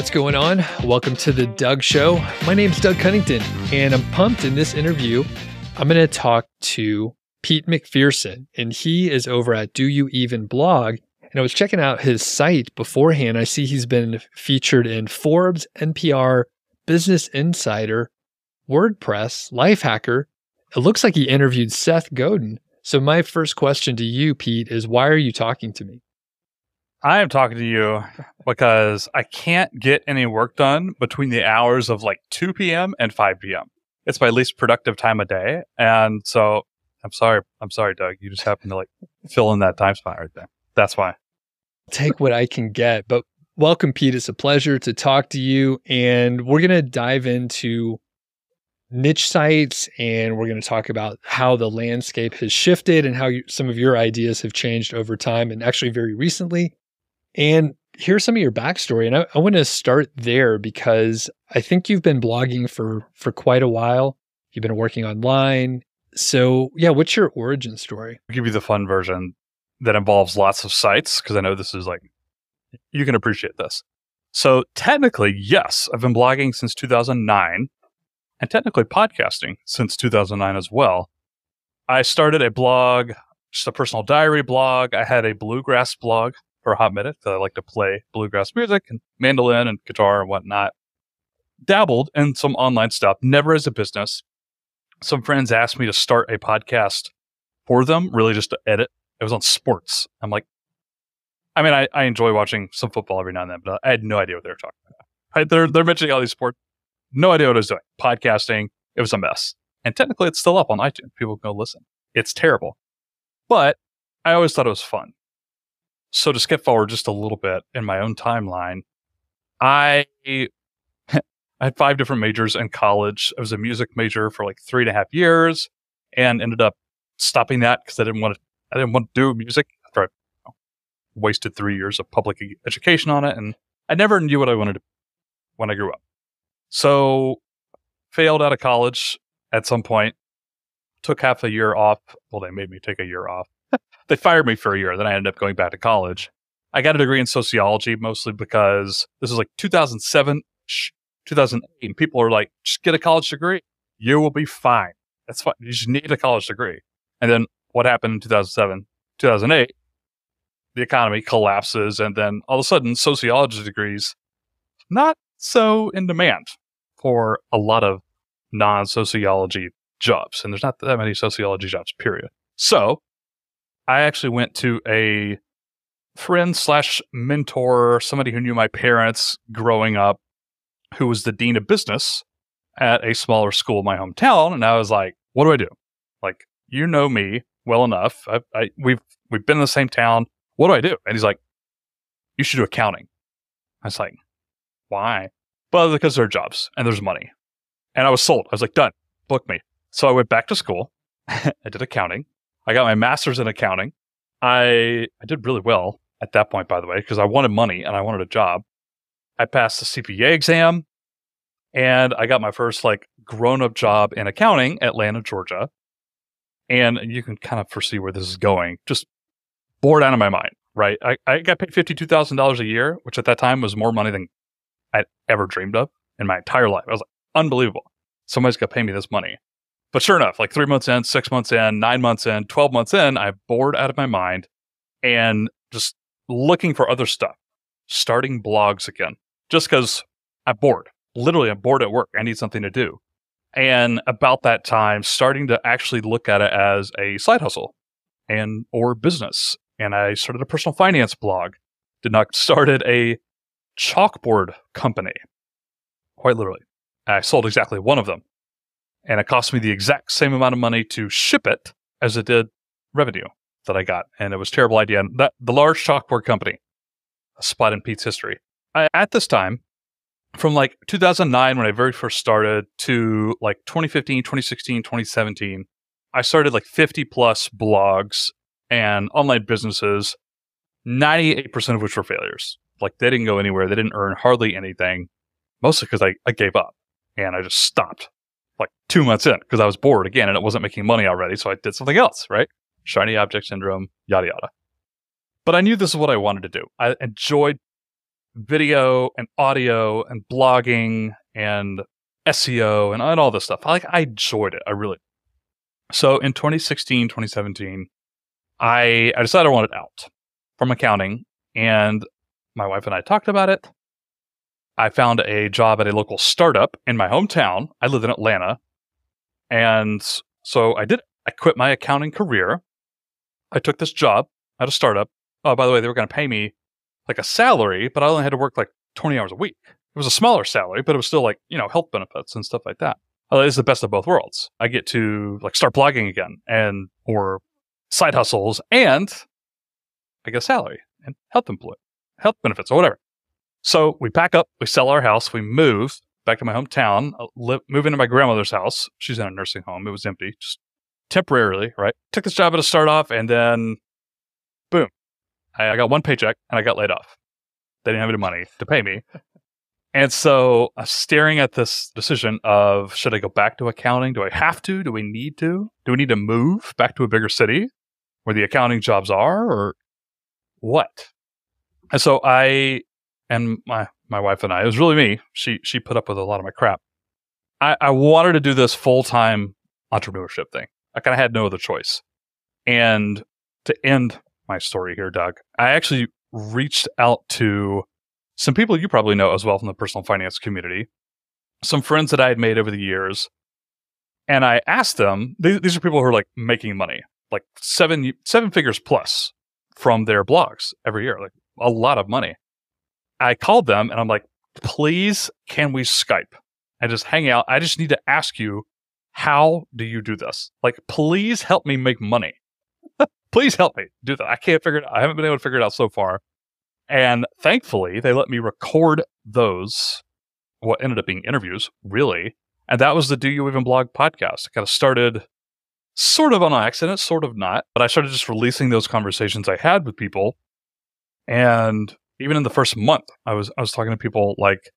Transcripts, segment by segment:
What's going on? Welcome to the Doug.Show. My name's Doug Cunnington, and I'm pumped in this interview. I'm going to talk to Pete McPherson, and he is over at Do You Even blog. And I was checking out his site beforehand. I see he's been featured in Forbes, NPR, Business Insider, WordPress, Lifehacker. It looks like he interviewed Seth Godin. So my first question to you, Pete, is why are you talking to me? I am talking to you because I can't get any work done between the hours of like 2 p.m. and 5 p.m. It's my least productive time of day. And so I'm sorry, Doug. You just happen to like fill in that time spot right there. That's why. Take what I can get. But welcome, Pete. It's a pleasure to talk to you. And we're going to dive into niche sites, and we're going to talk about how the landscape has shifted and how some of your ideas have changed over time and actually very recently. And here's some of your backstory. And I want to start there because I think you've been blogging for quite a while. You've been working online. So yeah, what's your origin story? I'll give you the fun version that involves lots of sites because I know this is like, you can appreciate this. So technically, yes, I've been blogging since 2009 and technically podcasting since 2009 as well. I started a blog, just a personal diary blog. I had a bluegrass blog for a hot minute because I like to play bluegrass music and mandolin and guitar and whatnot. Dabbled in some online stuff, never as a business. Some friends asked me to start a podcast for them, really just to edit. It was on sports. I'm like, I mean, I enjoy watching some football every now and then, but I had no idea what they were talking about. They're mentioning all these sports. No idea what I was doing. Podcasting, it was a mess. And technically, it's still up on iTunes. People can go listen. It's terrible. But I always thought it was fun. So to skip forward just a little bit in my own timeline, I had 5 different majors in college. I was a music major for like 3.5 years and ended up stopping that because I didn't want to do music after I wasted 3 years of public education on it. And I never knew what I wanted to do when I grew up. So failed out of college at some point, took half a year off. Well, they made me take a year off. They fired me for a year. Then I ended up going back to college. I got a degree in sociology, mostly because this was like 2007, 2008. And people are like, just get a college degree. You will be fine. That's fine. You just need a college degree. And then what happened in 2007, 2008? The economy collapses. And then all of a sudden, sociology degrees, not so in demand for a lot of non-sociology jobs. And there's not that many sociology jobs, period. So I actually went to a friend/mentor, somebody who knew my parents growing up, who was the dean of business at a smaller school in my hometown. And I was like, what do I do? Like, you know me well enough. We've been in the same town. What do I do? And he's like, you should do accounting. I was like, why? Well, because there are jobs and there's money. And I was sold. I was like, done. Book me. So I went back to school. I did accounting. I got my master's in accounting. I did really well at that point, by the way, because I wanted money and I wanted a job. I passed the CPA exam and I got my first like grown-up job in accounting, Atlanta, Georgia. And you can kind of foresee where this is going. Just bored out of my mind, right? I got paid $52,000 a year, which at that time was more money than I'd ever dreamed of in my entire life. I was like, unbelievable. Somebody's going to pay me this money. But sure enough, like 3 months in, 6 months in, 9 months in, 12 months in, I'm bored out of my mind and just looking for other stuff, starting blogs again, just because I'm bored. Literally, I'm bored at work. I need something to do. And about that time, starting to actually look at it as a side hustle or business. And I started a personal finance blog. Started a chalkboard company. Quite literally. I sold exactly one of them. And it cost me the exact same amount of money to ship it as it did revenue that I got. And it was a terrible idea. And the large chalkboard company, a spot in Pete's history. At this time, from like 2009, when I very first started, to like 2015, 2016, 2017, I started like 50 plus blogs and online businesses, 98% of which were failures. Like they didn't go anywhere. They didn't earn hardly anything, mostly because I gave up and I just stopped. Like 2 months in because I was bored again and it wasn't making money already. So I did something else, right? Shiny object syndrome, yada, yada. But I knew this is what I wanted to do. I enjoyed video and audio and blogging and SEO and all this stuff. I enjoyed it. I really. So in 2016, 2017, I decided I wanted out from accounting, and my wife and I talked about it. I found a job at a local startup in my hometown. I live in Atlanta. And so I quit my accounting career. I took this job at a startup. Oh, by the way, they were going to pay me like a salary, but I only had to work like 20 hours a week. It was a smaller salary, but it was still like, health benefits and stuff like that. It's the best of both worlds. I get to like start blogging again or side hustles, and I get a salary and health benefits or whatever. So we pack up, we sell our house, we move back to my hometown, move into my grandmother's house. She's in a nursing home. It was empty, just temporarily, right? Took this job at a start off, and then boom, I got one paycheck and I got laid off. They didn't have any money to pay me. And so I'm staring at this decision of, should I go back to accounting? Do I have to? Do we need to? Do we need to move back to a bigger city where the accounting jobs are, or what? And so my wife and I, it was really me. She put up with a lot of my crap. I wanted to do this full-time entrepreneurship thing. I kind of had no other choice. And to end my story here, Doug, I actually reached out to some people you probably know as well from the personal finance community, some friends that I had made over the years. And I asked them, these are people who are like making money, like seven figures plus from their blogs every year, like a lot of money. I called them and I'm like, please, can we Skype and just hang out? I just need to ask you, how do you do this? Like, please help me make money. Please help me do that. I can't figure it out. I haven't been able to figure it out so far. And thankfully, they let me record those, what ended up being interviews, really. And that was the Do You Even Blog podcast. It kind of started sort of on accident, sort of not. But I started just releasing those conversations I had with people. And even in the first month, I was talking to people like,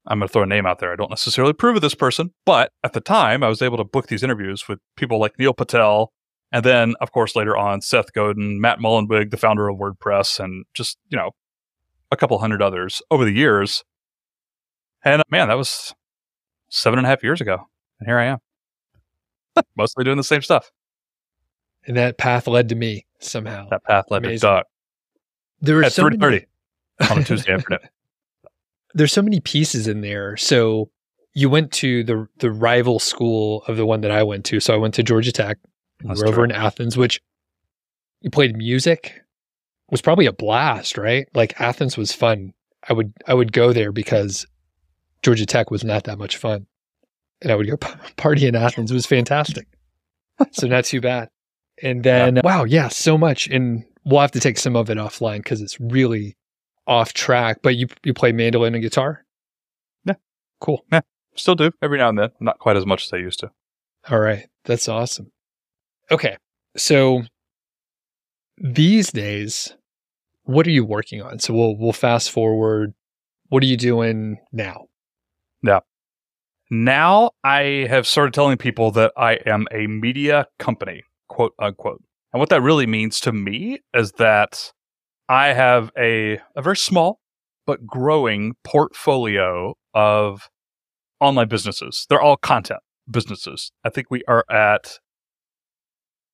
I'm going to throw a name out there. I don't necessarily approve of this person, but at the time, I was able to book these interviews with people like Neil Patel, and then, of course, later on, Seth Godin, Matt Mullenweg, the founder of WordPress, and just, a couple hundred others over the years. And man, that was 7.5 years ago. And here I am, mostly doing the same stuff. And that path led to me somehow. That path led to Doug. There were at so 3:30 on a Tuesday afternoon. There's so many pieces in there. So you went to the rival school of the one that I went to. So I went to Georgia Tech. We're over in Athens, which you played music. It was probably a blast, right? Like Athens was fun. I would go there because Georgia Tech was not that much fun. And I would go party in Athens. It was fantastic. So not too bad. And then, wow, yeah, so much. And we'll have to take some of it offline because it's really off track. But you play mandolin and guitar? Yeah. Cool. Yeah, still do every now and then. Not quite as much as I used to. All right. That's awesome. Okay. So these days, what are you working on? So we'll fast forward. What are you doing now? Yeah. Now I have started telling people that I am a media company, quote unquote. And what that really means to me is that I have a very small but growing portfolio of online businesses. They're all content businesses. I think we are at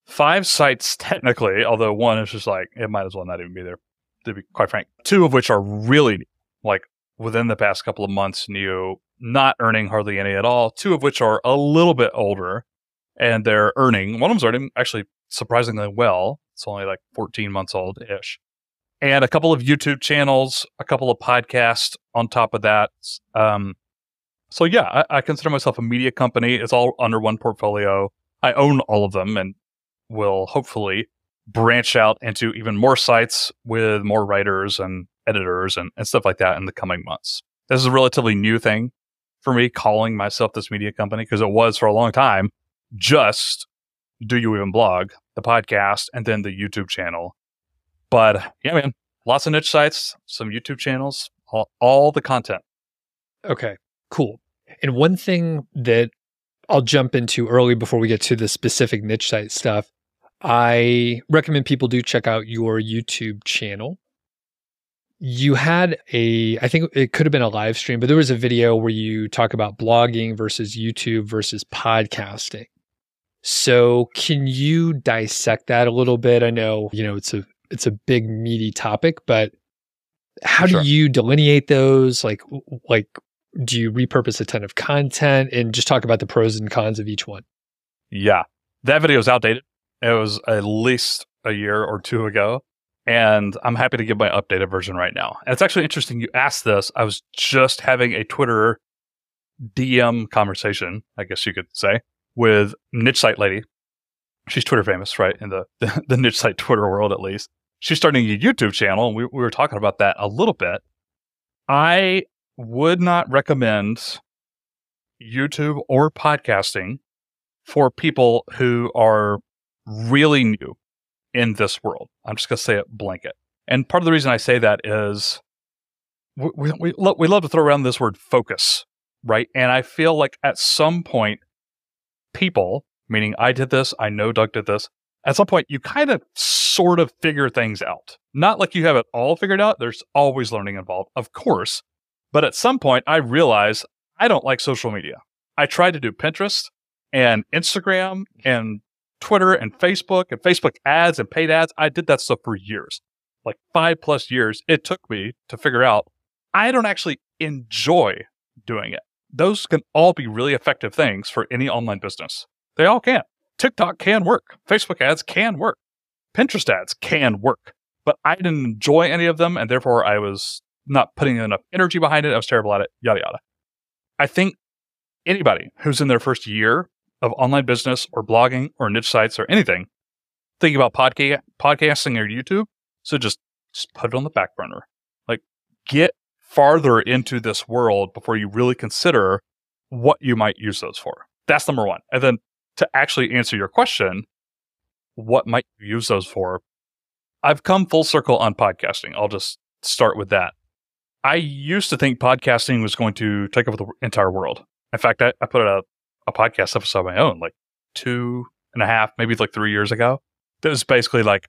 5 sites technically, although one is just like, it might as well not even be there, to be quite frank. 2 of which are really like within the past couple of months new, not earning hardly any at all. 2 of which are a little bit older and they're earning. One of them's earning actually surprisingly well. It's only like 14 months old-ish. And a couple of YouTube channels, a couple of podcasts on top of that. So yeah, I consider myself a media company. It's all under one portfolio. I own all of them and will hopefully branch out into even more sites with more writers and editors and stuff like that in the coming months. This is a relatively new thing for me, calling myself this media company, because it was for a long time just Do You Even Blog, the podcast, and then the YouTube channel. But yeah, man, lots of niche sites, some YouTube channels, all the content. Okay, cool. And one thing that I'll jump into early before we get to the specific niche site stuff, I recommend people do check out your YouTube channel. you had I think it could have been a live stream, but there was a video where you talk about blogging versus YouTube versus podcasting. So can you dissect that a little bit? I know, it's a big meaty topic, but how Sure. do you delineate those? Like, do you repurpose a ton of content, and just talk about the pros and cons of each one? Yeah. That video is outdated. It was at least a year or two ago. And I'm happy to give my updated version right now. And it's actually interesting you asked this. I was just having a Twitter DM conversation, I guess you could say, with Niche Site Lady. She's Twitter famous, right? In the niche site Twitter world, at least. She's starting a YouTube channel, and we were talking about that a little bit. I would not recommend YouTube or podcasting for people who are really new in this world. I'm just going to say it blanket. And part of the reason I say that is we love to throw around this word focus, right? And I feel like at some point, people, meaning I did this, I know Doug did this, at some point you kind of sort of figure things out. Not like you have it all figured out. There's always learning involved, of course. But at some point, I realized I don't like social media. I tried to do Pinterest and Instagram and Twitter and Facebook ads and paid ads. I did that stuff for years, like 5+ years. It took me to figure out I don't actually enjoy doing it. Those can all be really effective things for any online business. They all can. TikTok can work. Facebook ads can work. Pinterest ads can work. But I didn't enjoy any of them, and therefore I was not putting enough energy behind it. I was terrible at it, yada, yada. I think anybody who's in their first year of online business or blogging or niche sites or anything, thinking about podcasting or YouTube, so just put it on the back burner. Like, get farther into this world before you really consider what you might use those for. That's number one. And then to actually answer your question, what might you use those for? I've come full circle on podcasting. I'll just start with that. I used to think podcasting was going to take over the entire world. In fact, I put out a podcast episode of my own, like 2.5, maybe like 3 years ago. That was basically like,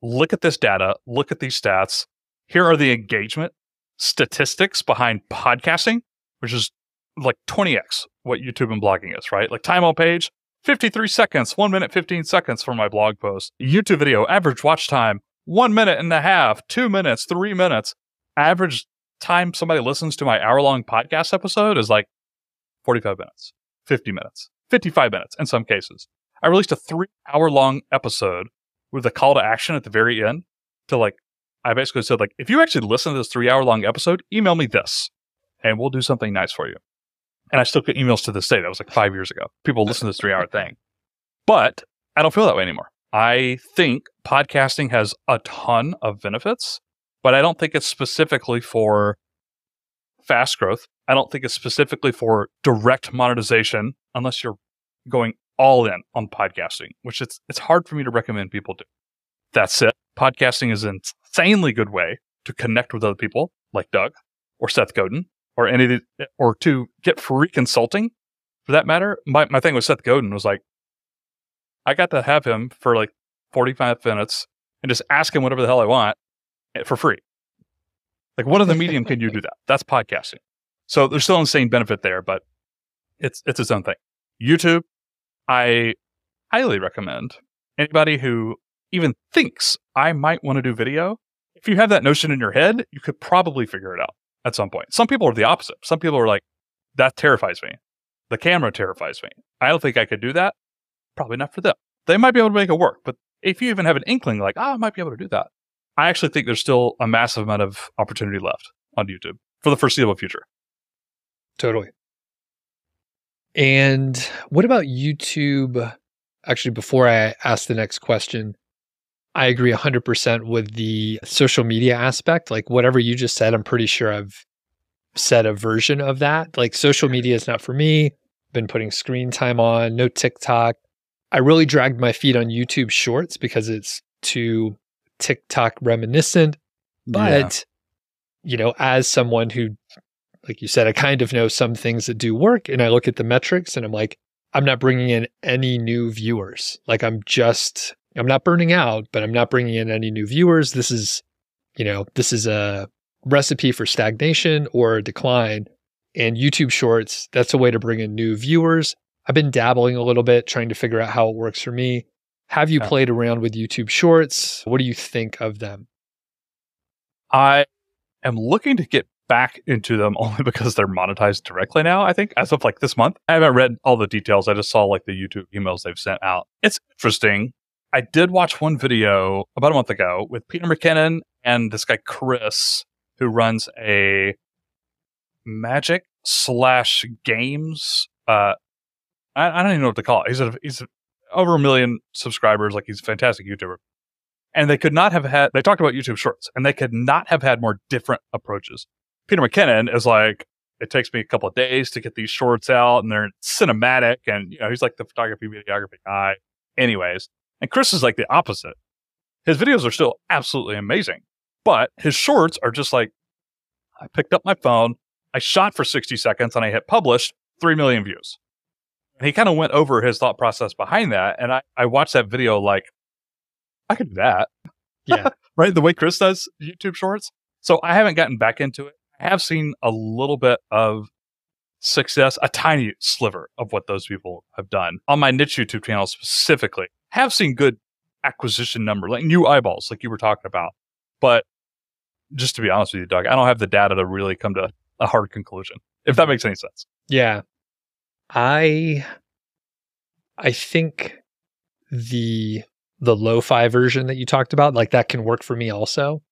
look at this data, look at these stats. Here are the engagement statistics behind podcasting, which is like 20x what YouTube and blogging is, right? Like time on page, 53 seconds, 1 minute, 15 seconds for my blog post. YouTube video, average watch time, 1.5 minutes, 2 minutes, 3 minutes. Average time somebody listens to my hour-long podcast episode is like 45 minutes, 50 minutes, 55 minutes in some cases. I released a 3-hour-long episode with a call to action at the very end to like, I basically said like, if you actually listen to this 3-hour-long episode, email me this and we'll do something nice for you. And I still get emails to this day. That was like 5 years ago. People listen to this 3-hour thing. But I don't feel that way anymore. I think podcasting has a ton of benefits, but I don't think it's specifically for fast growth. I don't think it's specifically for direct monetization unless you're going all in on podcasting, which it's hard for me to recommend people do. That's it. Podcasting is an insanely good way to connect with other people like Doug or Seth Godin or or to get free consulting for that matter. My thing with Seth Godin was like, I got to have him for like 45 minutes and just ask him whatever the hell I want for free. Like, what other medium can you do that? That's podcasting. So there's still an insane benefit there, but it's its own thing. YouTube, I highly recommend anybody who even thinks I might want to do video. If you have that notion in your head, you could probably figure it out at some point. Some people are the opposite. Some people are like, that terrifies me. The camera terrifies me. I don't think I could do that. Probably not for them. They might be able to make it work, but if you even have an inkling like, I might be able to do that, I actually think there's still a massive amount of opportunity left on YouTube for the foreseeable future. Totally. And what about YouTube? Actually, before I ask the next question, I agree 100% with the social media aspect. Like whatever you just said, I'm pretty sure I've said a version of that. Like social media is not for me. Been putting screen time on, no TikTok. I really dragged my feet on YouTube Shorts because it's too TikTok reminiscent. But, as someone who, like you said, I kind of know some things that do work, and I look at the metrics and I'm like, I'm not bringing in any new viewers. Like I'm not burning out, but I'm not bringing in any new viewers. This is a recipe for stagnation or decline. And YouTube Shorts, that's a way to bring in new viewers. I've been dabbling a little bit, trying to figure out how it works for me. Have you played around with YouTube Shorts? What do you think of them? I am looking to get back into them only because they're monetized directly now, I think, as of like this month. I haven't read all the details. I just saw like the YouTube emails they've sent out. It's interesting. I did watch one video about a month ago with Peter McKinnon and this guy, Chris, who runs a magic/games. I don't even know what to call it. He's over 1 million subscribers. Like, he's a fantastic YouTuber. And they talked about YouTube Shorts, and they could not have had more different approaches. Peter McKinnon is like, it takes me a couple of days to get these shorts out, and they're cinematic, and he's like the photography, videography guy. Anyways, and Chris is like the opposite. His videos are still absolutely amazing, but his shorts are just like, I picked up my phone, I shot for 60 seconds, and I hit publish, 3 million views. And he kind of went over his thought process behind that, and I watched that video like, I could do that. Yeah. Right? The way Chris does YouTube Shorts. So I haven't gotten back into it. I have seen a little bit of success, a tiny sliver of what those people have done. On my niche YouTube channel specifically, have seen good acquisition number, like new eyeballs, like you were talking about. But just to be honest with you, Doug, I don't have the data to really come to a hard conclusion, if that makes any sense. Yeah. I think the lo-fi version that you talked about, like that can work for me also.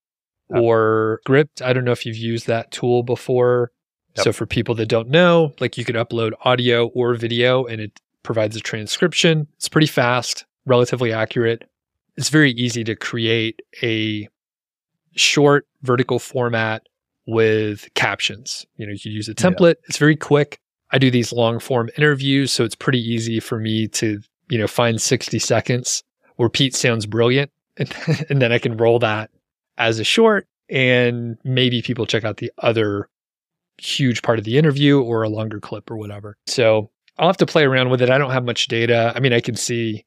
Or Script. I don't know if you've used that tool before. Yep. So for people that don't know, like you could upload audio or video and it provides a transcription. It's pretty fast, relatively accurate. It's very easy to create a short vertical format with captions. You could use a template. Yeah. It's very quick. I do these long form interviews, so it's pretty easy for me to, find 60 seconds where Pete sounds brilliant. And then I can roll that as a short, and maybe people check out the other huge part of the interview or a longer clip or whatever. So I'll have to play around with it. I don't have much data. I mean, I can see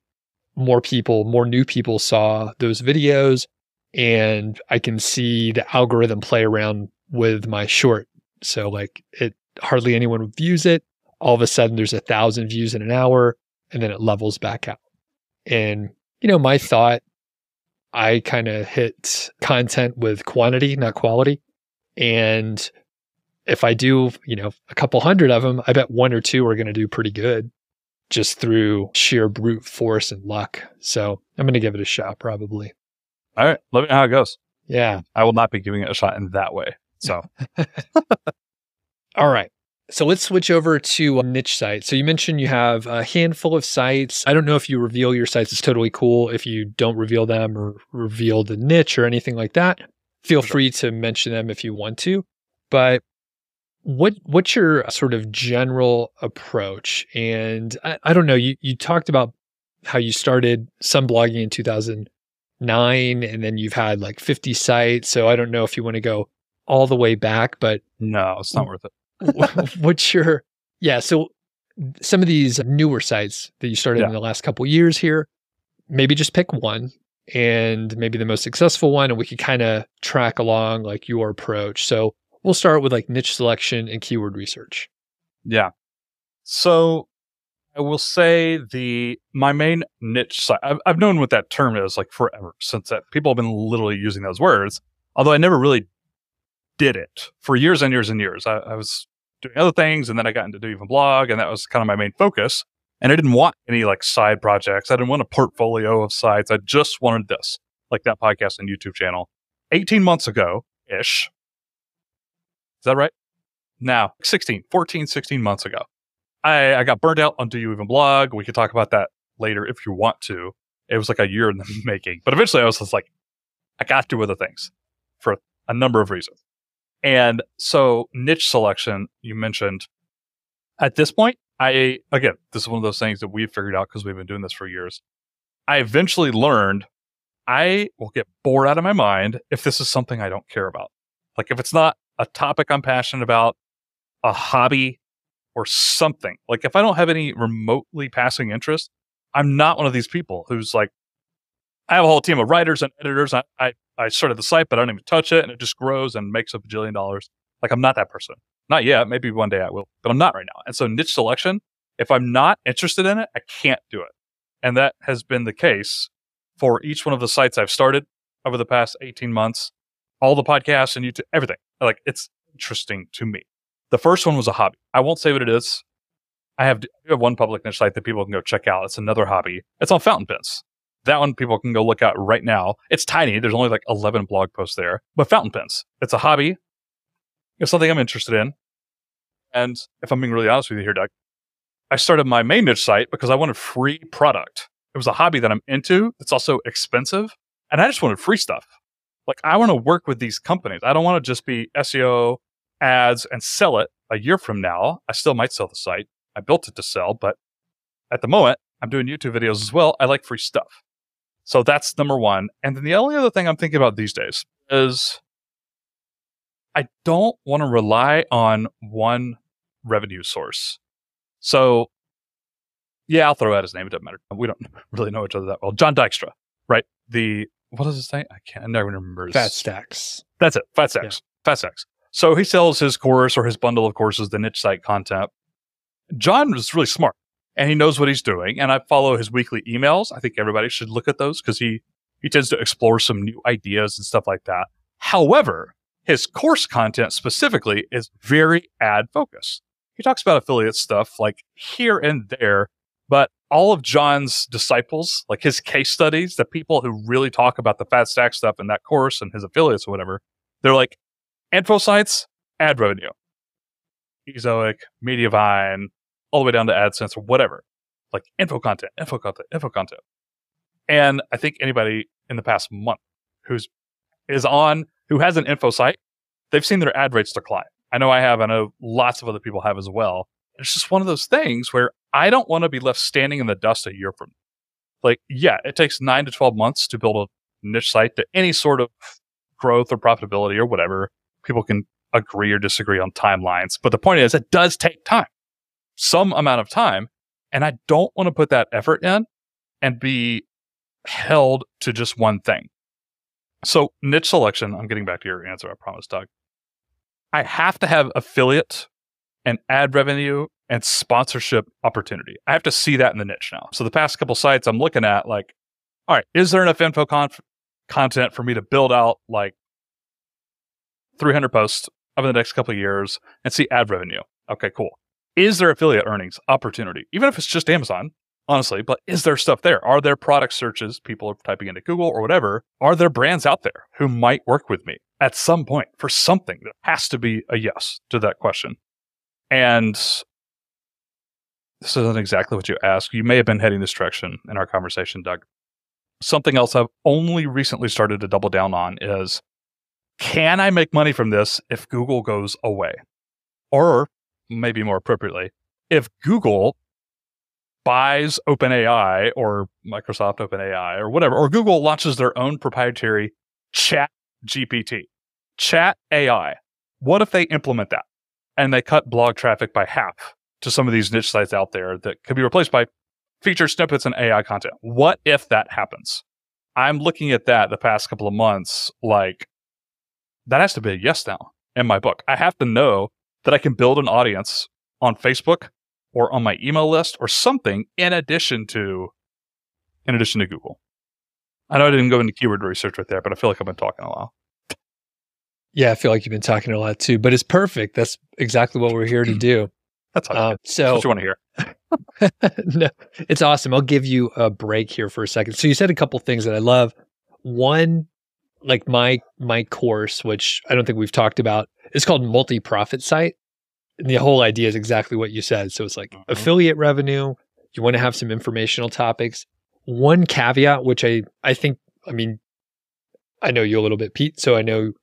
more new people saw those videos, and I can see the algorithm play around with my short. So like hardly anyone views it. All of a sudden there's 1,000 views in an hour, and then it levels back out. And, my thought, I kind of hit content with quantity, not quality. And if I do, a couple hundred of them, I bet 1 or 2 are going to do pretty good just through sheer brute force and luck. So I'm going to give it a shot probably. All right. Let me know how it goes. Yeah. I will not be giving it a shot in that way. So. All right. So let's switch over to a niche site. So you mentioned you have a handful of sites. I don't know if you reveal your sites. It's totally cool if you don't reveal them or reveal the niche or anything like that. Feel free to mention them if you want to. But what's your sort of general approach? And I don't know, you talked about how you started some blogging in 2009, and then you've had like 50 sites. So I don't know if you want to go all the way back, but no, it's not worth it. So some of these newer sites that you started in the last couple of years here, maybe just pick one and maybe the most successful one, and we can kind of track along like your approach. So we'll start with like niche selection and keyword research. Yeah. So I will say my main niche site, I've known what that term is like forever, since that people have been literally using those words, although I never really did it for years and years and years. I was doing other things, and then I got into Do Even Blog, and that was kind of my main focus. And I didn't want any like side projects. I didn't want a portfolio of sites. I just wanted this, like that podcast and YouTube channel. 18 months ago-ish. Is that right? Now, 16 months ago. I got burned out on Do You Even Blog. We could talk about that later if you want to. It was like a year in the making. But eventually I was just like, I got to do other things for a number of reasons. And so niche selection, you mentioned, at this point, again, this is one of those things that we've figured out because we've been doing this for years. I eventually learned I will get bored out of my mind if this is something I don't care about. Like if it's not a topic I'm passionate about, a hobby or something. Like if I don't have any remotely passing interest, I'm not one of these people who's like I have a whole team of writers and editors. I started the site, but I don't even touch it, and it just grows and makes $1 billion. Like, I'm not that person. Not yet. Maybe one day I will, but I'm not right now. And so niche selection, if I'm not interested in it, I can't do it. And that has been the case for each one of the sites I've started over the past 18 months, all the podcasts and YouTube, everything. Like, it's interesting to me. The first one was a hobby. I won't say what it is. I have one public niche site that people can go check out. It's another hobby. It's on fountain pens. That one people can go look at right now. It's tiny. There's only like 11 blog posts there. But fountain pens, it's a hobby. It's something I'm interested in. And if I'm being really honest with you here, Doug, I started my main niche site because I wanted free product. It was a hobby that I'm into. It's also expensive. And I just wanted free stuff. Like, I want to work with these companies. I don't want to just be SEO, ads, and sell it a year from now. I still might sell the site. I built it to sell, but at the moment, I'm doing YouTube videos as well. I like free stuff. So that's number one. And then the only other thing I'm thinking about these days is I don't want to rely on one revenue source. So, yeah, I'll throw out his name. It doesn't matter. We don't really know each other that well. John Dykstra, right? What does it say? I never remember. Fat Stacks. That's it. Fat Stacks. Yeah. Fat Stacks. So he sells his course or his bundle of courses, the niche site content. John was really smart and he knows what he's doing. And I follow his weekly emails. I think everybody should look at those because he tends to explore some new ideas and stuff like that. However, his course content specifically is very ad focused. He talks about affiliate stuff like here and there, but all of John's disciples, like his case studies, the people who really talk about the Fat Stack stuff in that course and his affiliates or whatever, they're like info sites, ad revenue, Ezoic, Mediavine, all the way down to AdSense or whatever, like info content. And I think anybody in the past month who has an info site, they've seen their ad rates decline. I know I have. I know lots of other people have as well. It's just one of those things where I don't want to be left standing in the dust a year from now. Like, yeah, it takes 9 to 12 months to build a niche site to any sort of growth or profitability or whatever. People can agree or disagree on timelines. But the point is, it does take time, some amount of time. And I don't want to put that effort in and be held to just one thing. So niche selection, I'm getting back to your answer, I promise, Doug. I have to have affiliate and ad revenue and sponsorship opportunity. I have to see that in the niche now. So the past couple sites I'm looking at, like, all right, is there enough info content for me to build out like 300 posts over the next couple of years and see ad revenue? Okay, cool. Is there affiliate earnings opportunity? Even if it's just Amazon, honestly, but is there stuff there? Are there product searches people are typing into Google or whatever? Are there brands out there who might work with me at some point for something? That has to be a yes to that question. And this isn't exactly what you asked. You may have been heading this direction in our conversation, Doug. Something else I've only recently started to double down on is, can I make money from this if Google goes away? Or maybe more appropriately, if Google buys OpenAI or Microsoft OpenAI or whatever, or Google launches their own proprietary chat GPT, chat AI. What if they implement that and they cut blog traffic by half to some of these niche sites out there that could be replaced by featured snippets and AI content? What if that happens? I'm looking at that the past couple of months, like, that has to be a yes now in my book. I have to know that I can build an audience on Facebook or on my email list or something in addition to Google. I know I didn't go into keyword research right there, but I feel like I've been talking a while. Yeah, I feel like you've been talking a lot too, but it's perfect. That's exactly what we're here to do. That's what you want to hear. No, it's awesome. I'll give you a break here for a second. So you said a couple things that I love. One, like my course, which I don't think we've talked about, is called Multi-Profit Site. And the whole idea is exactly what you said. So it's like affiliate revenue. You want to have some informational topics. One caveat, which I think, I mean, I know you a little bit, Pete, so I know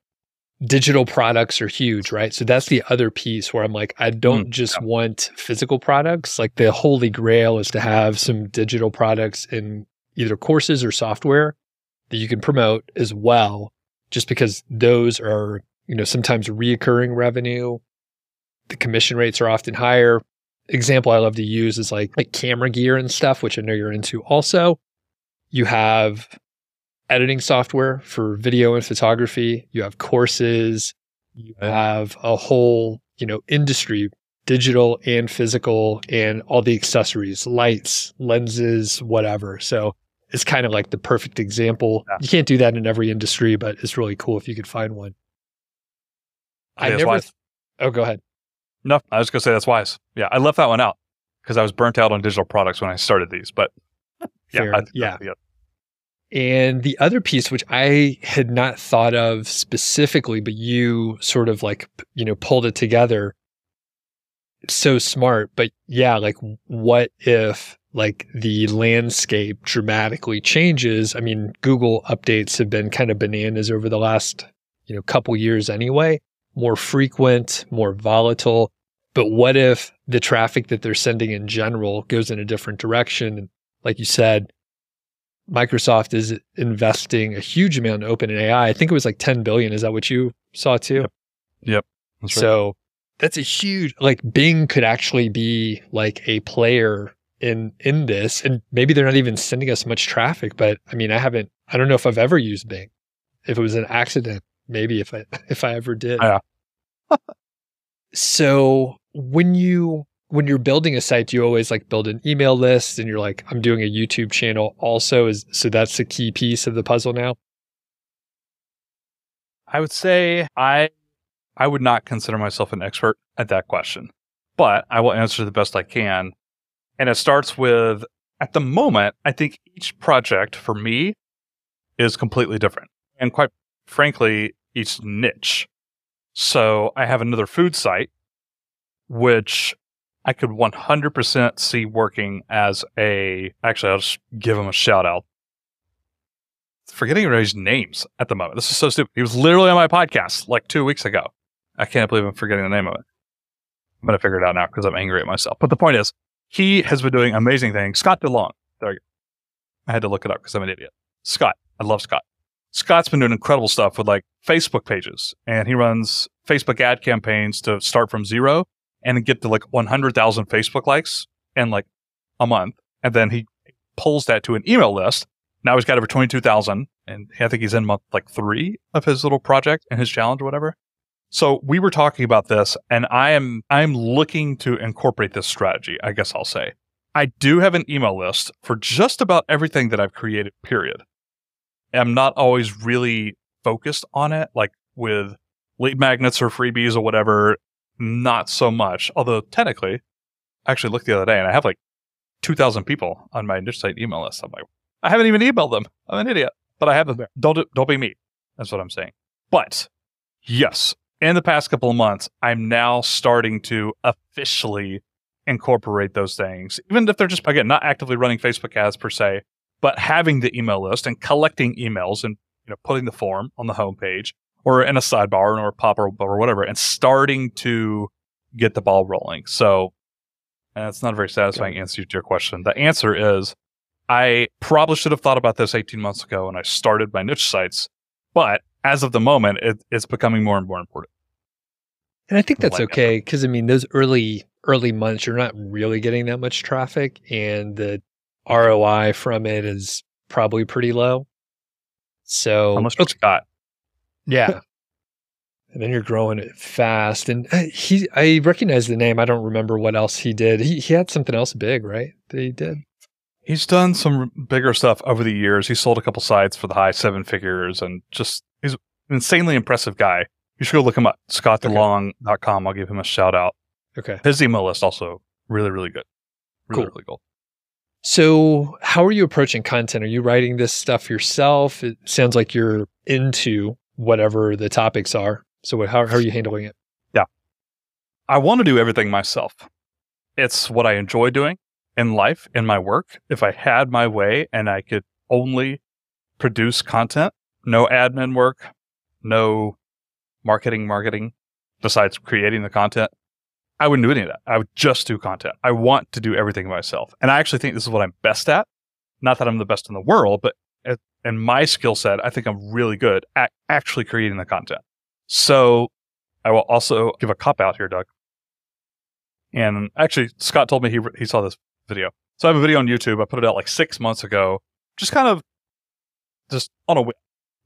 digital products are huge, right? So that's the other piece where I'm like, I don't just want physical products. Like, the holy grail is to have some digital products in either courses or software that you can promote as well, just because those are, sometimes reoccurring revenue. The commission rates are often higher. Example I love to use is like camera gear and stuff, which I know you're into also. You have editing software for video and photography. You have courses. You have a whole, industry, digital and physical, and all the accessories, lights, lenses, whatever. So it's kind of like the perfect example. Yeah. You can't do that in every industry, but it's really cool if you could find one. Oh, go ahead. No, I was going to say that's wise. Yeah, I left that one out because I was burnt out on digital products when I started these. But yeah. And the other piece, which I had not thought of specifically, but you sort of pulled it together. So smart. But yeah, what if the landscape dramatically changes? I mean, Google updates have been kind of bananas over the last, couple years anyway, more frequent, more volatile. But what if the traffic that they're sending in general goes in a different direction? And like you said, Microsoft is investing a huge amount in OpenAI. I think it was 10 billion. Is that what you saw too? Yep. That's right. So that's a huge, Bing could actually be a player in this. And maybe they're not even sending us much traffic, but I mean, I don't know if I've ever used Bing. If it was an accident, maybe if I ever did. Yeah. So when you're building a site, do you always build an email list and you're I'm doing a YouTube channel also? So that's the key piece of the puzzle now? I would say I would not consider myself an expert at that question, but I will answer the best I can. And it starts with, at the moment, I think each project for me is completely different. And quite frankly, each niche. So I have another food site, which I could 100% see working as actually, I'll just give him a shout out. Forgetting everybody's names at the moment. This is so stupid. He was literally on my podcast 2 weeks ago. I can't believe I'm forgetting the name of it. I'm going to figure it out now because I'm angry at myself. But the point is, he has been doing amazing things. Scott DeLong. There you go. I had to look it up because I'm an idiot. Scott. I love Scott. Scott's been doing incredible stuff with Facebook pages, and he runs Facebook ad campaigns to start from zero and get to 100,000 Facebook likes in a month. And then he pulls that to an email list. Now he's got over 22,000, and I think he's in month 3 of his little project and his challenge or whatever. So we were talking about this, and I'm looking to incorporate this strategy, I guess I'll say. I do have an email list for just about everything that I've created, period. I'm not always really focused on it, with lead magnets or freebies or whatever, not so much. Although technically, I actually looked the other day and I have 2,000 people on my niche site email list. I'm I haven't even emailed them. I'm an idiot, but I have them there. Don't be me. That's what I'm saying. But yes, in the past couple of months, I'm now starting to officially incorporate those things, even if they're just, again, not actively running Facebook ads per se, but having the email list and collecting emails and putting the form on the homepage or in a sidebar or a pop-up or whatever, and starting to get the ball rolling. So that's not a very satisfying answer to your question. The answer is I probably should have thought about this 18 months ago when I started my niche sites, but as of the moment, it's becoming more and more important. And I think that's okay because, I mean, those early months, you're not really getting that much traffic, and the ROI from it is probably pretty low. So unless you're Scott. Yeah. And then you're growing it fast. And I recognize the name. I don't remember what else he did. He had something else big, right? That he did. He's done some bigger stuff over the years. He sold a couple sites for the high 7 figures, and he's an insanely impressive guy. You should go look him up. ScottDeLong.com. I'll give him a shout out. Okay. His email list also really, really good. Really cool. So how are you approaching content? Are you writing this stuff yourself? It sounds like you're into whatever the topics are. So how are you handling it? Yeah. I want to do everything myself. It's what I enjoy doing in life, in my work. If I had my way and I could only produce content, no admin work, no marketing, besides creating the content, I wouldn't do any of that. I would just do content. I want to do everything myself. And I actually think this is what I'm best at. Not that I'm the best in the world, but in my skill set, I think I'm really good at actually creating the content. So I will also give a cop out here, Doug. And actually, Scott told me he saw this video. So I have a video on YouTube. I put it out 6 months ago, just kind of just on a whim,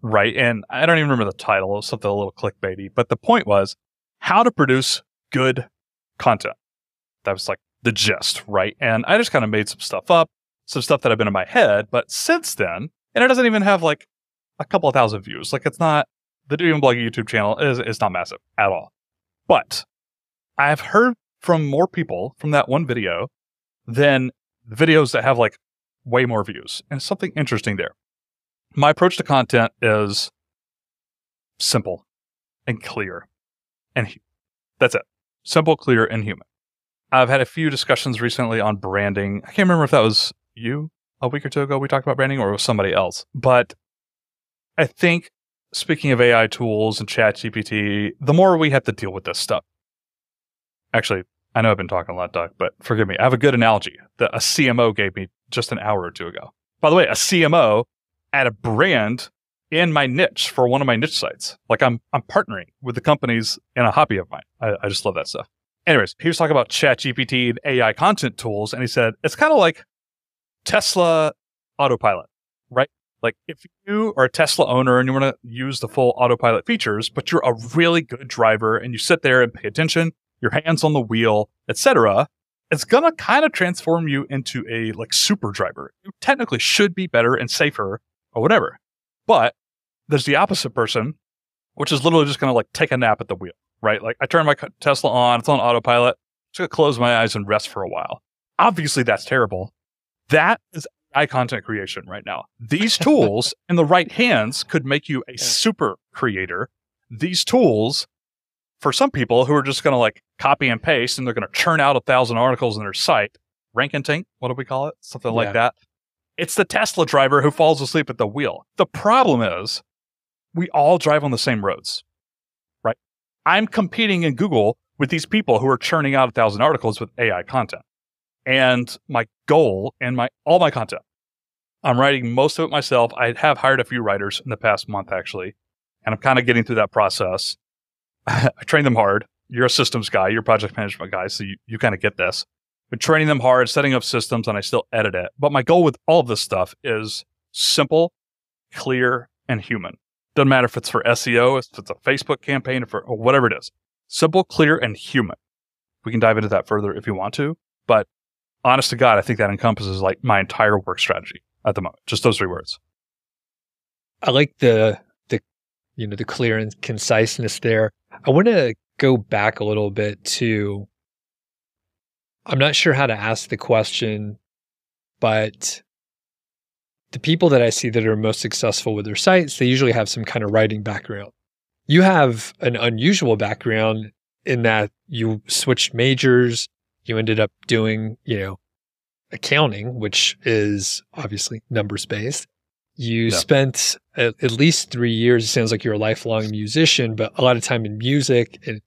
right? And I don't even remember the title. It was something a little clickbaity. But the point was how to produce good content. That was like the gist, right? And I just kind of made some stuff up, some stuff that had been in my head. But since then, and it doesn't even have like a couple of thousand views. Like it's not, the Doing Blog YouTube channel is not massive at all. But I've heard from more people from that one video than the videos that have like way more views. And something interesting there. My approach to content is simple and clear. And that's it. Simple, clear, and human. I've had a few discussions recently on branding. I can't remember if that was you a week or two ago we talked about branding or it was somebody else. But I think, speaking of AI tools and ChatGPT, the more we have to deal with this stuff. Actually, I know I've been talking a lot, Doug, but forgive me. I have a good analogy that a CMO gave me just an hour or two ago. By the way, a CMO at a brand in my niche for one of my niche sites. Like I'm partnering with the companies in a hobby of mine. I just love that stuff. Anyways, he was talking about ChatGPT and AI content tools, and he said, it's kind of like Tesla autopilot, right? Like if you are a Tesla owner and you want to use the full autopilot features, but you're a really good driver and you sit there and pay attention, your hands on the wheel, etc., it's going to kind of transform you into a like super driver. You technically should be better and safer or whatever. But there's the opposite person, which is literally just going to like take a nap at the wheel, right? Like I turn my Tesla on, it's on autopilot, just going to close my eyes and rest for a while. Obviously that's terrible. That is AI content creation right now. These tools in the right hands could make you a super creator. These tools, for some people who are just going to like copy and paste and they're going to churn out 1,000 articles on their site, rank and tank, what do we call it? Something like that. It's the Tesla driver who falls asleep at the wheel. The problem is we all drive on the same roads, right? I'm competing in Google with these people who are churning out 1,000 articles with AI content. And my goal and all my content, I'm writing most of it myself. I have hired a few writers in the past month, actually, and I'm kind of getting through that process. I train them hard. You're a systems guy. You're a project management guy, so you kind of get this. But training them hard, setting up systems, and I still edit it. But my goal with all of this stuff is simple, clear, and human. Doesn't matter if it's for SEO, if it's a Facebook campaign, or whatever it is. Simple, clear, and human. We can dive into that further if you want to. But honest to God, I think that encompasses like my entire work strategy at the moment. Just those 3 words. I like the clear and conciseness there. I want to go back a little bit to, I'm not sure how to ask the question, but the people that I see that are most successful with their sites, they usually have some kind of writing background. You have an unusual background in that you switched majors. You ended up doing, accounting, which is obviously numbers based. You spent at least 3 years. It sounds like you're a lifelong musician, but a lot of time in music and,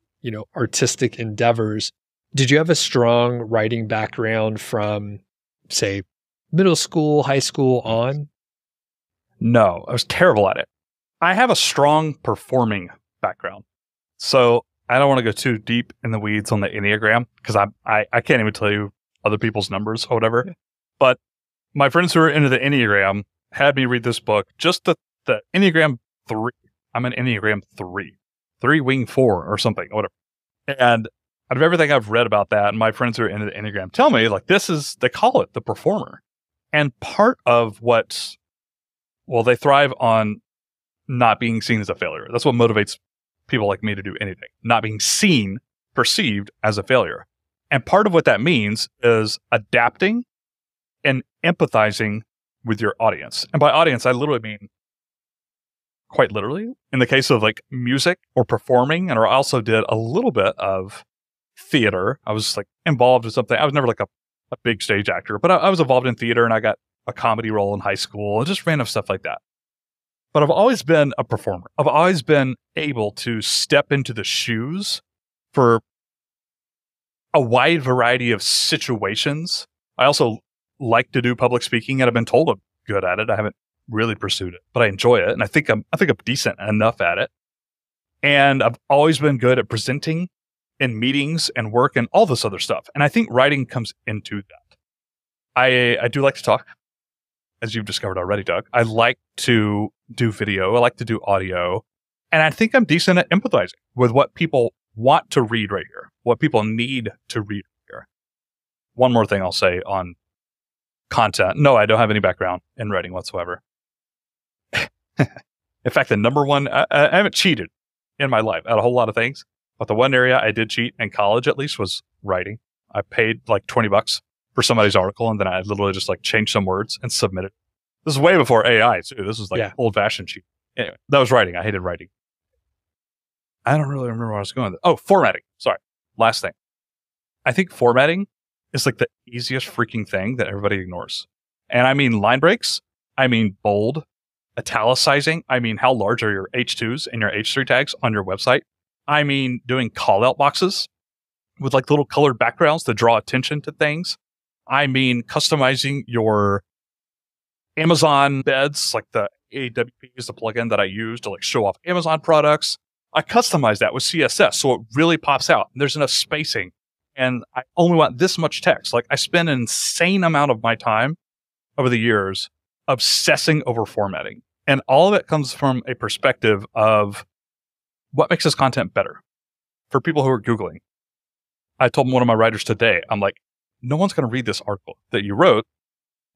artistic endeavors. Did you have a strong writing background from, say, middle school, high school on? No, I was terrible at it. I have a strong performing background. So I don't want to go too deep in the weeds on the Enneagram because I can't even tell you other people's numbers or whatever. Yeah. But my friends who are into the Enneagram had me read this book, just the Enneagram 3. I'm an Enneagram 3 wing 4 or something, whatever. And out of everything I've read about that, and my friends who are into the Enneagram tell me, like, they call it the performer. And part of they thrive on not being seen as a failure. That's what motivates people like me to do anything, not being seen, perceived as a failure. And part of what that means is adapting and empathizing with your audience. And by audience, I literally mean quite literally. In the case of like music or performing, and I also did a little bit of theater. I was like involved in something. I was never like a big stage actor, but I was involved in theater and I got a comedy role in high school and just random stuff like that. But I've always been a performer. I've always been able to step into the shoes for a wide variety of situations. I also like to do public speaking, and I've been told I'm good at it. I haven't really pursued it, but I enjoy it, and I think I'm decent enough at it. And I've always been good at presenting in meetings and work and all this other stuff. And I think writing comes into that. I do like to talk. as you've discovered already, Doug, I like to do video. I like to do audio. And I think I'm decent at empathizing with what people want to read right here, what people need to read here. One more thing I'll say on content. No, I don't have any background in writing whatsoever. In fact, the number one, I haven't cheated in my life at a whole lot of things, but the one area I did cheat in college, at least, was writing. I paid like $20 for somebody's article, and then I literally just like changed some words and submitted. This is way before AI too. This was like old fashioned cheat. Anyway, that was writing. I hated writing. I don't really remember where I was going. Oh, formatting. Sorry. Last thing. I think formatting is like the easiest freaking thing that everybody ignores. And I mean line breaks. I mean bold, italicizing. I mean how large are your H2s and your H3 tags on your website. I mean doing call out boxes with like little colored backgrounds to draw attention to things. I mean customizing your Amazon beds, like the AWP is the plugin that I use to like show off Amazon products. I customize that with CSS so it really pops out. There's enough spacing, and I only want this much text. Like I spend an insane amount of my time over the years obsessing over formatting, and all of it comes from a perspective of what makes this content better for people who are Googling. I told one of my writers today, I'm like, no one's going to read this article that you wrote.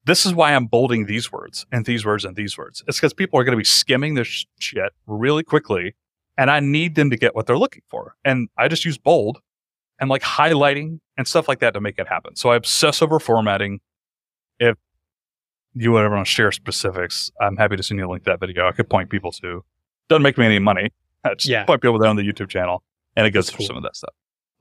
This is why I'm bolding these words and these words and these words. It's because people are going to be skimming this shit really quickly, and I need them to get what they're looking for. And I just use bold and like highlighting and stuff like that to make it happen. So I obsess over formatting. If you would ever want to share specifics, I'm happy to send you a link to that video. I could point people to. Doesn't make me any money. I just point people there on the YouTube channel, and it goes through some of that stuff.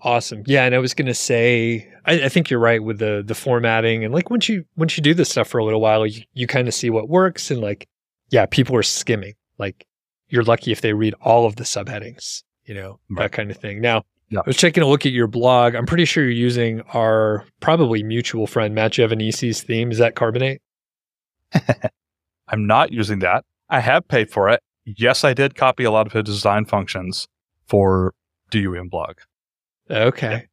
Awesome. Yeah, and I was gonna say, I think you're right with the formatting, and like once you do this stuff for a little while, you kind of see what works, and like, yeah, people are skimming. Like, you're lucky if they read all of the subheadings, that kind of thing. Now, I was taking a look at your blog. I'm pretty sure you're using our probably mutual friend Matt Giovanisi's theme. Is that Carbonate? I'm not using that. I have paid for it. Yes, I did copy a lot of his design functions for DUM blog. Okay.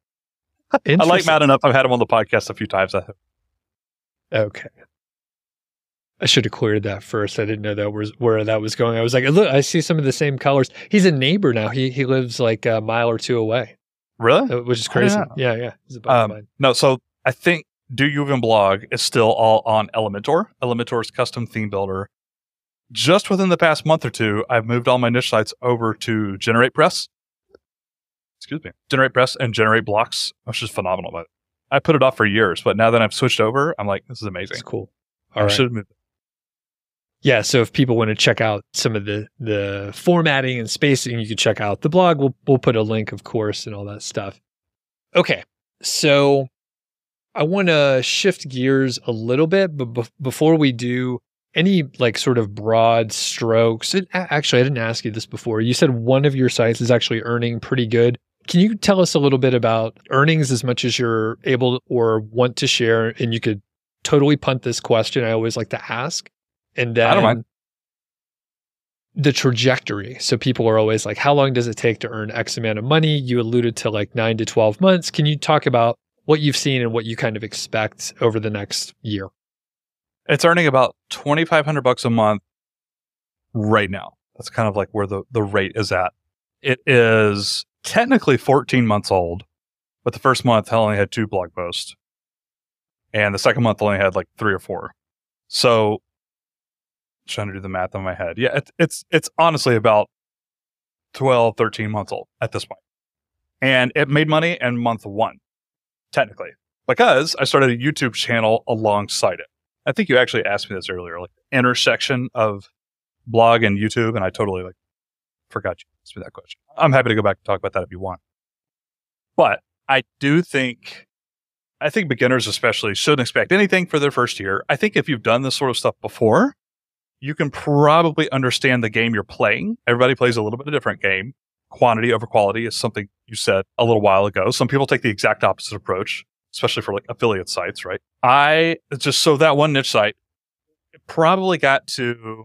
I like Matt enough. I've had him on the podcast a few times. Okay. I should have cleared that first. I didn't know that was where that was going. I was like, look, I see some of the same colors. He's a neighbor now. He lives like a mile or two away. Really? Which is crazy. Yeah. He's a buddy of mine. No, so I think DUM blog is still all on Elementor. Elementor's custom theme builder. Just within the past month or two, I've moved all my niche sites over to GeneratePress. GeneratePress and Generate Blocks, which is phenomenal. But I put it off for years, but now that I've switched over, I'm like, this is amazing. It's cool. I should have moved it. Yeah, so if people want to check out some of the formatting and spacing, you can check out the blog. We'll put a link, of course, and all that stuff. Okay, so I want to shift gears a little bit, but before we do, any like sort of broad strokes? Actually, I didn't ask you this before. You said one of your sites is actually earning pretty good. Can you tell us a little bit about earnings as much as you're able or want to share? And you could totally punt this question. I always like to ask. And then I don't mind. The trajectory. So people are always like, how long does it take to earn X amount of money? You alluded to like 9 to 12 months. Can you talk about what you've seen and what you kind of expect over the next year? It's earning about $2,500 a month right now. That's kind of like where the rate is at. It is technically 14 months old, but the first month I only had 2 blog posts. And the second month only had like 3 or 4. So trying to do the math in my head. Yeah, it's honestly about 12, 13 months old at this point. And it made money in month 1, technically, because I started a YouTube channel alongside it. I think you actually asked me this earlier, like intersection of blog and YouTube, and I totally like forgot you asked me that question. I'm happy to go back and talk about that if you want. But I think beginners especially shouldn't expect anything for their first year. I think if you've done this sort of stuff before, you can probably understand the game you're playing. Everybody plays a little bit of a different game. Quantity over quality is something you said a little while ago. Some people take the exact opposite approach, especially for like affiliate sites, right? That one niche site, it probably got to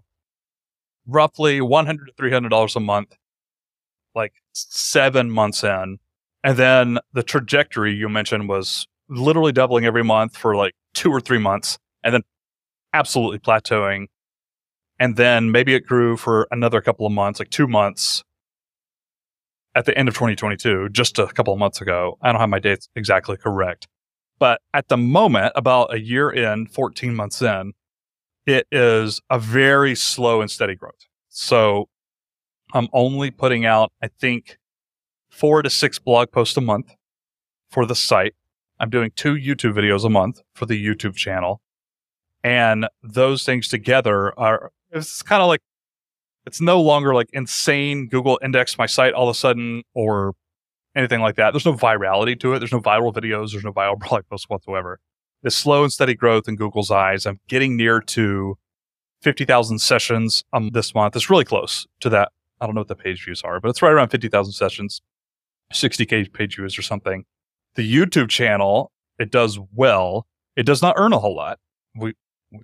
roughly $100 to $300 a month, like 7 months in. And then the trajectory you mentioned was literally doubling every month for like 2 or 3 months, and then absolutely plateauing. And then maybe it grew for another couple of months, like 2 months at the end of 2022, just a couple of months ago. I don't have my dates exactly correct. But at the moment, about a year in, 14 months in, it is a very slow and steady growth. So I'm only putting out, I think, 4 to 6 blog posts a month for the site. I'm doing 2 YouTube videos a month for the YouTube channel. And those things together it's kind of like, it's no longer like insane Google indexed my site all of a sudden or anything like that. There's no virality to it. There's no viral videos. There's no viral blog posts whatsoever. It's slow and steady growth in Google's eyes. I'm getting near to 50,000 sessions this month. It's really close to that. I don't know what the page views are, but it's right around 50,000 sessions, 60K page views or something. The YouTube channel, it does well. It does not earn a whole lot. We'll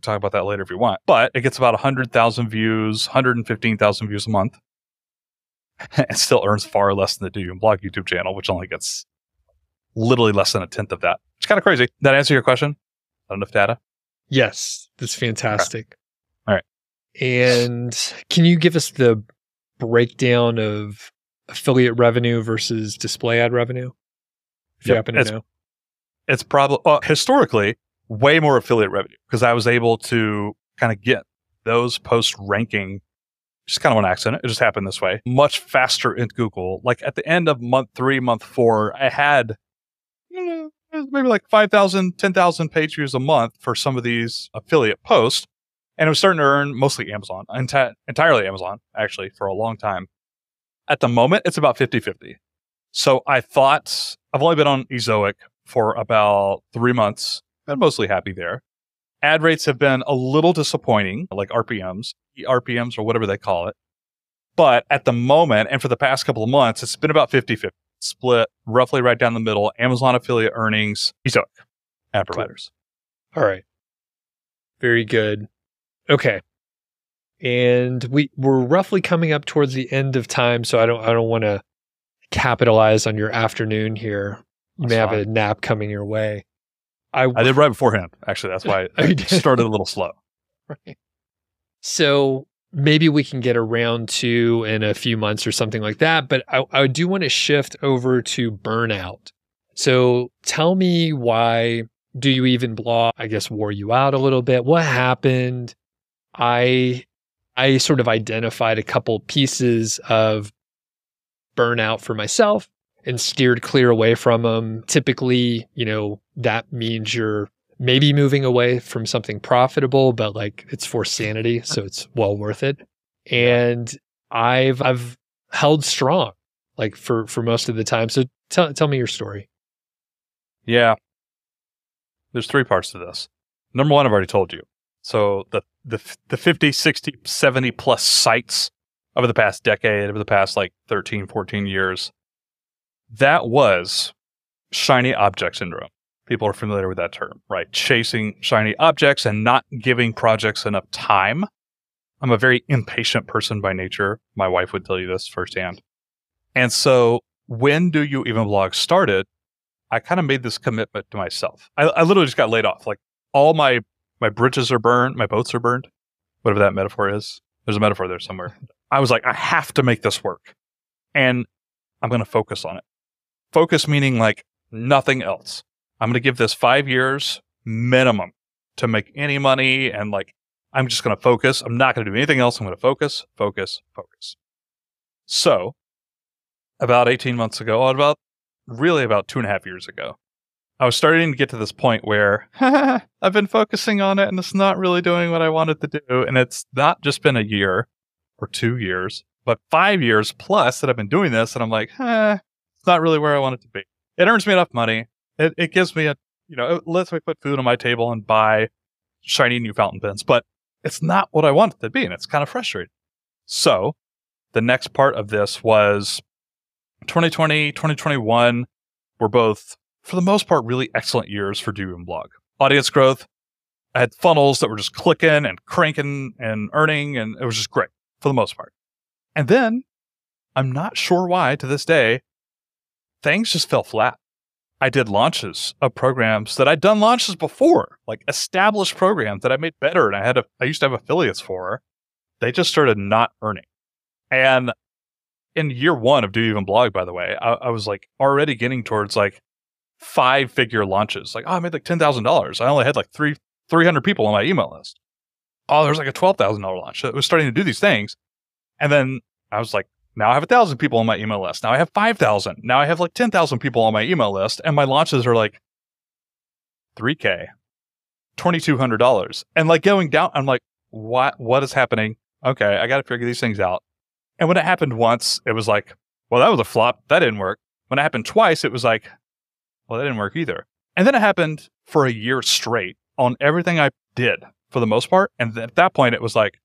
talk about that later if you want. But it gets about 100,000 views, 115,000 views a month. It still earns far less than the Do You Blog YouTube channel, which only gets literally less than a tenth of that. It's kind of crazy. Did that answer your question? Not enough data? Yes, that's fantastic. Okay. All right. And can you give us the breakdown of affiliate revenue versus display ad revenue? If you happen to know. It's probably, historically, way more affiliate revenue because I was able to kind of get those posts ranking just kind of on accident. It just happened this way. Much faster in Google. Like at the end of month 3, month 4, I had maybe like 5,000, 10,000 page views a month for some of these affiliate posts. And it was starting to earn mostly Amazon, entirely Amazon, actually, for a long time. At the moment, it's about 50-50. So I thought, I've only been on Ezoic for about 3 months. Been mostly happy there. Ad rates have been a little disappointing, like RPMs or whatever they call it. But at the moment, and for the past couple of months, it's been about 50-50, split roughly right down the middle. Amazon affiliate earnings, Ezoic ad providers. All right. Very good. Okay. And we're roughly coming up towards the end of time, so I don't want to capitalize on your afternoon here. You may have a nap coming your way. I did right beforehand. Actually, that's why I started a little slow. Right. So maybe we can get around to in a few months or something like that. But I do want to shift over to Burnout. So tell me, why do you even blog? I guess wore you out a little bit. What happened? I sort of identified a couple pieces of burnout for myself and steered clear away from them. Typically, that means you're maybe moving away from something profitable, but like it's for sanity, so it's well worth it. And I've held strong, like for most of the time. So tell me your story. Yeah, there's 3 parts to this. Number 1, I've already told you. So the 50, 60, 70 plus sites over the past decade, over the past like 13, 14 years, that was shiny object syndrome. People are familiar with that term, right? Chasing shiny objects and not giving projects enough time. I'm a very impatient person by nature. My wife would tell you this firsthand. And so when Do You Even Blog started, I kind of made this commitment to myself. I literally just got laid off. Like all my bridges are burned, my boats are burned, whatever that metaphor is. There's a metaphor there somewhere. I was like, I have to make this work. And I'm going to focus on it. Focus meaning like nothing else. I'm going to give this 5 years minimum to make any money. And like, I'm just going to focus. I'm not going to do anything else. I'm going to focus. So about 18 months ago, about 2.5 years ago, I was starting to get to this point where I've been focusing on it and it's not really doing what I wanted to do. And it's not just been a year or 2 years, but 5 years plus that I've been doing this. And I'm like, it's not really where I want it to be. It earns me enough money. It gives me it lets me put food on my table and buy shiny new fountain pens, but it's not what I want it to be. And it's kind of frustrating. So the next part of this was 2020, 2021 were both, for the most part, really excellent years for Do You Even Blog. Audience growth. I had funnels that were just clicking and cranking and earning, and it was just great for the most part. And then, I'm not sure why, to this day, things just fell flat. I did launches of programs that I'd done launches before, like established programs that I made better. And I used to have affiliates for. They just started not earning. And in year one of Do You Even Blog, by the way, I was like already getting towards like 5-figure launches. Like, oh, I made like $10,000. I only had like 300 people on my email list. Oh, there's like a $12,000 launch. So it was starting to do these things. And then I was like, now I have 1,000 people on my email list. Now I have 5,000. Now I have like 10,000 people on my email list. And my launches are like $3K, $2,200. And like going down, I'm like, what is happening? Okay, I got to figure these things out. And when it happened once, it was like, well, that was a flop. That didn't work. When it happened twice, it was like, well, that didn't work either. And then it happened for a year straight on everything I did for the most part. And at that point, it was like,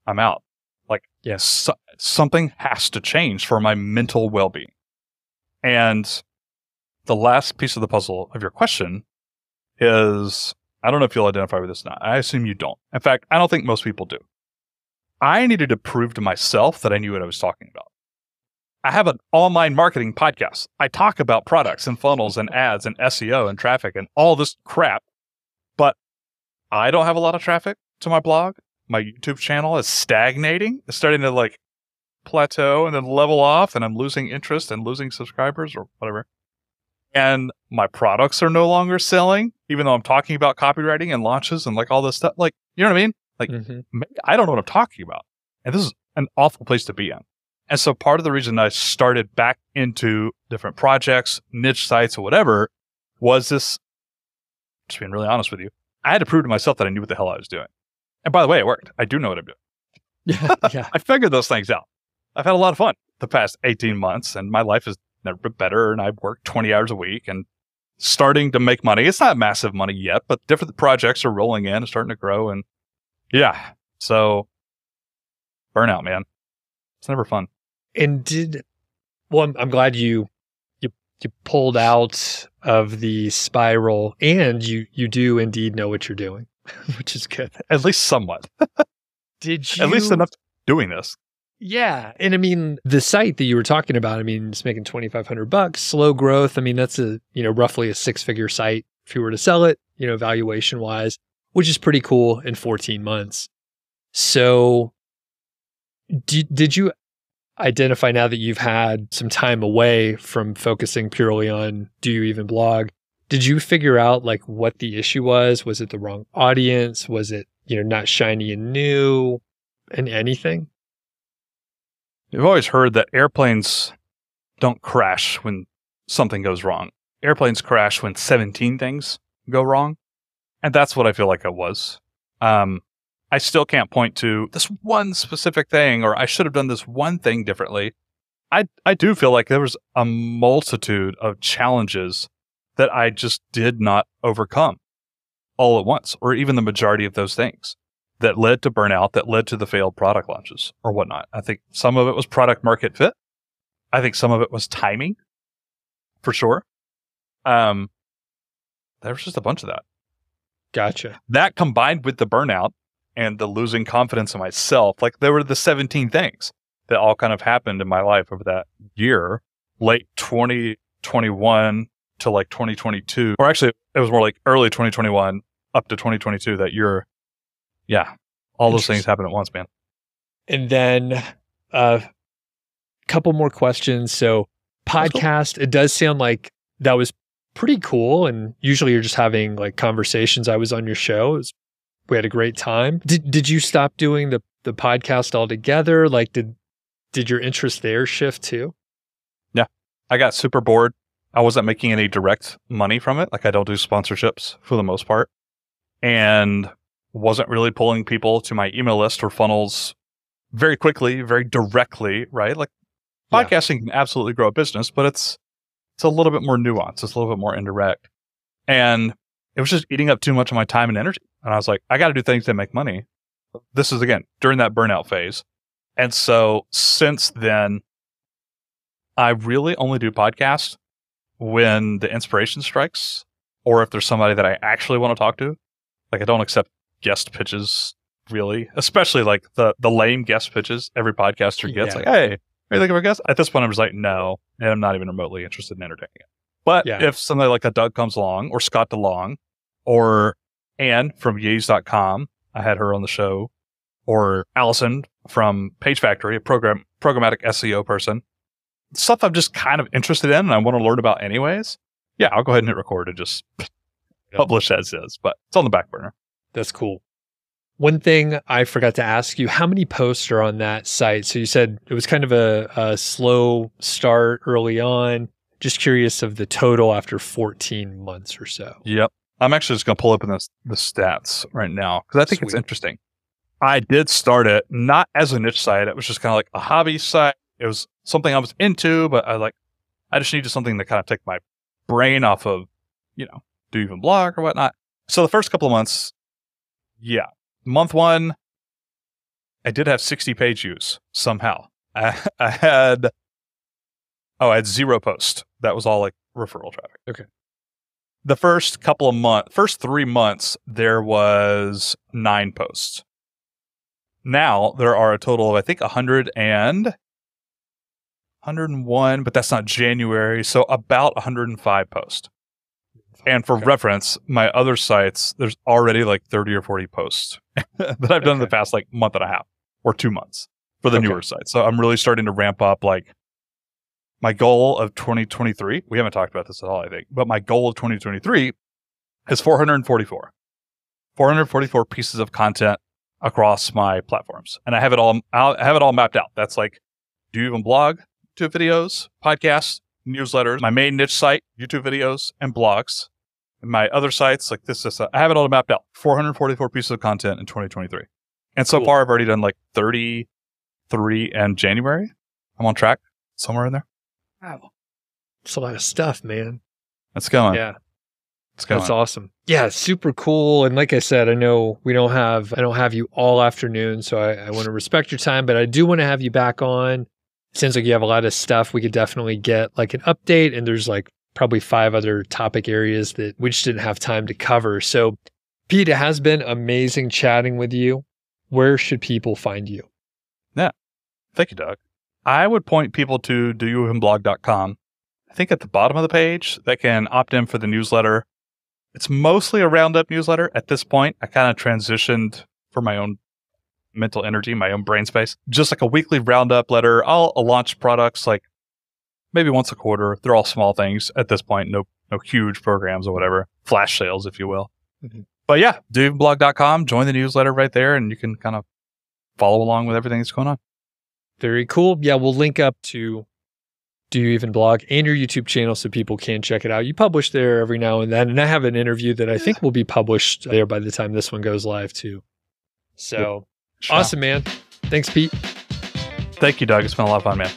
I'm out. Like, yes, something has to change for my mental well-being. And the last piece of the puzzle of your question is, I don't know if you'll identify with this or not. I assume you don't. In fact, I don't think most people do. I needed to prove to myself that I knew what I was talking about. I have an online marketing podcast. I talk about products and funnels and ads and SEO and traffic and all this crap, but I don't have a lot of traffic to my blog. My YouTube channel is stagnating. It's starting to like plateau and then level off, and I'm losing interest and losing subscribers or whatever. And my products are no longer selling, even though I'm talking about copywriting and launches and like all this stuff. Like, you know what I mean? Like, I don't know what I'm talking about. And this is an awful place to be in. And so part of the reason I started back into different projects, niche sites or whatever, was this, just being really honest with you, I had to prove to myself that I knew what the hell I was doing. And by the way, it worked. I do know what I'm doing. Yeah. I figured those things out. I've had a lot of fun the past 18 months, and my life has never been better. And I've worked 20 hours a week and starting to make money. It's not massive money yet, but different projects are rolling in and starting to grow. And yeah, so burnout, man. It's never fun. And I'm glad you pulled out of the spiral, and you do indeed know what you're doing, which is good. At least somewhat. Did you? At least enough doing this. Yeah. And I mean, the site that you were talking about, I mean, it's making $2,500, slow growth. I mean, that's roughly a 6-figure site if you were to sell it, valuation wise, which is pretty cool in 14 months. So did you identify, now that you've had some time away from focusing purely on Do You Even Blog, did you figure out like what the issue was? Was it the wrong audience? Was it, not shiny and new and anything? You've always heard that airplanes don't crash when something goes wrong. Airplanes crash when 17 things go wrong. And that's what I feel like it was. I still can't point to this one specific thing, or I should have done this one thing differently. I do feel like there was a multitude of challenges that I just did not overcome all at once, or even the majority of those things that led to burnout, that led to the failed product launches or whatnot. I think some of it was product market fit. I think some of it was timing, for sure. There was just a bunch of that. Gotcha. That combined with the burnout and the losing confidence in myself, like there were the 17 things that all kind of happened in my life over that year, late 2021 to like 2022, or actually it was more like early 2021 up to 2022 that year. Yeah. All those things happen at once, man. And then a couple more questions. So podcast, It does sound like that was pretty cool. And usually you're just having like conversations. I was on your show. We had a great time. Did you stop doing the podcast altogether? Like did your interest there shift too? Yeah. I got super bored. I wasn't making any direct money from it. Like I don't do sponsorships for the most part. And wasn't really pulling people to my email list or funnels very quickly, very directly, right? Like podcasting can absolutely grow a business, but it's a little bit more nuanced. It's a little bit more indirect. And it was just eating up too much of my time and energy. And I was like, I got to do things that make money. This is, again, during that burnout phase. And so since then, I really only do podcasts when the inspiration strikes, or if there's somebody that I actually want to talk to. Like I don't accept guest pitches, really, especially like the lame guest pitches every podcaster gets. Like, hey, are you looking for a guest? At this point, I'm just like, no, and I'm not even remotely interested in entertaining it. But Yeah. if somebody like a Doug comes along, or Scott DeLong, or Anne from Yays.com, I had her on the show, or Allison from Page Factory, a programmatic SEO person, stuff I'm just kind of interested in and I want to learn about anyways, yeah, I'll go ahead and hit record and just publish as is, but it's on the back burner. That's cool. One thing I forgot to ask you, how many posts are on that site? So you said it was kind of a slow start early on. Just curious of the total after 14 months or so. Yep. I'm actually just going to pull up in the stats right now because I think it's interesting. I did start it not as a niche site. It was just kind of like a hobby site. It was something I was into, but I just needed something to kind of take my brain off of, do you even blog or whatnot. So the first couple of months, yeah. Month one, I did have 60 page views somehow. I had 0 posts. That was all like referral traffic. Okay. The first 3 months, there was 9 posts. Now there are a total of, I think, 101, but that's not January. So about 105 posts. And for reference, my other sites, there's already like 30 or 40 posts that I've done in the past like month and a half or 2 months for the newer sites. So I'm really starting to ramp up. Like my goal of 2023, we haven't talked about this at all, I think, but my goal of 2023 is 444 pieces of content across my platforms. And I have it all mapped out. That's like, do you even blog, YouTube videos, podcasts, newsletters, my main niche site, YouTube videos, and blogs. And my other sites like this, I have it all mapped out. 444 pieces of content in 2023. And so far, I've already done like 33 in January. I'm on track somewhere in there. Wow. It's a lot of stuff, man. It's going. Yeah. That's awesome. Yeah, super cool. And like I said, I know I don't have you all afternoon, so I want to respect your time, but I do want to have you back on. Seems like you have a lot of stuff. We could definitely get like an update, and there's like probably 5 other topic areas that we just didn't have time to cover. So Pete, it has been amazing chatting with you. Where should people find you? Yeah. Thank you, Doug. I would point people to doyouevenblog.com. I think at the bottom of the page, they can opt in for the newsletter. It's mostly a roundup newsletter. At this point, I kind of transitioned for my own mental energy, my own brain space. Just like a weekly roundup letter. I'll launch products like maybe once a quarter. They're all small things at this point. No huge programs or whatever. Flash sales, if you will. Mm-hmm. But yeah, doyouevenblog.com. Join the newsletter right there, and you can kind of follow along with everything that's going on. Very cool. Yeah, we'll link up to Do You Even Blog and your YouTube channel so people can check it out. You publish there every now and then, and I have an interview that I think will be published there by the time this one goes live too. So awesome, man. Thanks, Pete. Thank you, Doug. It's been a lot of fun, man.